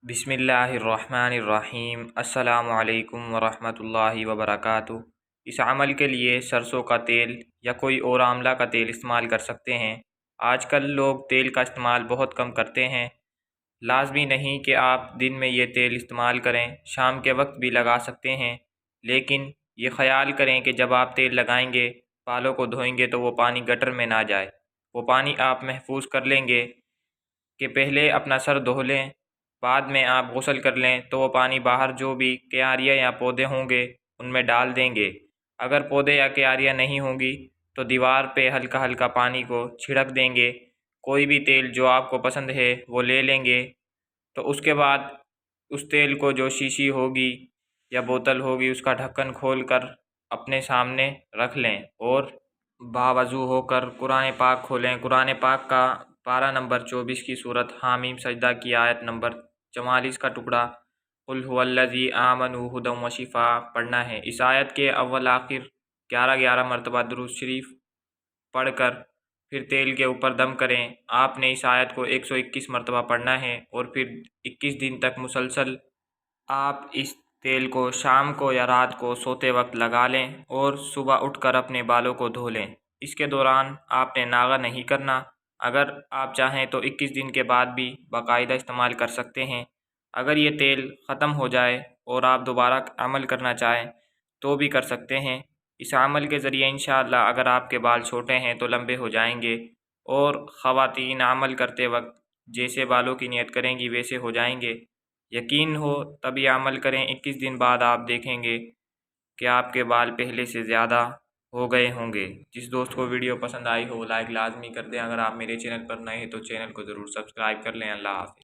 बिस्मिल्लाहिर्रहमानिर्रहीम। अस्सलामु अलैकुम वरहमतुल्लाहि वबरकातुहू। इस अमल के लिए सरसों का तेल या कोई और आंवला का तेल इस्तेमाल कर सकते हैं। आजकल लोग तेल का इस्तेमाल बहुत कम करते हैं। लाजमी नहीं कि आप दिन में ये तेल इस्तेमाल करें, शाम के वक्त भी लगा सकते हैं, लेकिन ये ख़याल करें कि जब आप तेल लगाएंगे, बालों को धोएंगे तो वो पानी गटर में ना जाए। वो पानी आप महफूज कर लेंगे कि पहले अपना सर धो लें, बाद में आप गुस्ल कर लें तो वो पानी बाहर जो भी क्यारियाँ या पौधे होंगे उनमें डाल देंगे। अगर पौधे या क्यारियाँ नहीं होंगी तो दीवार पे हल्का हल्का पानी को छिड़क देंगे। कोई भी तेल जो आपको पसंद है वो ले लेंगे। तो उसके बाद उस तेल को जो शीशी होगी या बोतल होगी उसका ढक्कन खोल कर अपने सामने रख लें और बावज़ू होकर कुरान पाक खोलें। कुरान पाक का पारा नंबर 24 की सूरत हामीम सजदा की आयत नंबर 44 का टुकड़ा कुल हुवल्लज़ी आमनु हुदम व शिफा पढ़ना है। इस आयत के अव्वल आखिर 11 मरतबा दुरूद शरीफ पढ़कर फिर तेल के ऊपर दम करें। आपने इस आयत को 121 मरतबा पढ़ना है और फिर 21 दिन तक मुसलसल आप इस तेल को शाम को या रात को सोते वक्त लगा लें और सुबह उठकर अपने बालों को धो लें। इसके दौरान आपने नागा नहीं करना। अगर आप चाहें तो 21 दिन के बाद भी बाकायदा इस्तेमाल कर सकते हैं। अगर ये तेल ख़त्म हो जाए और आप दोबारा अमल करना चाहें तो भी कर सकते हैं। इस अमल के ज़रिए इंशाअल्लाह अगर आपके बाल छोटे हैं तो लंबे हो जाएंगे और ख़वातीन अमल करते वक्त जैसे बालों की नियत करेंगी वैसे हो जाएंगे। यकीन हो तभी अमल करें। 21 दिन बाद आप देखेंगे कि आपके बाल पहले से ज़्यादा हो गए होंगे। जिस दोस्त को वीडियो पसंद आई हो लाइक लाजमी कर दें। अगर आप मेरे चैनल पर नए हैं तो चैनल को ज़रूर सब्सक्राइब कर लें। अल्लाह हाफ़िज़।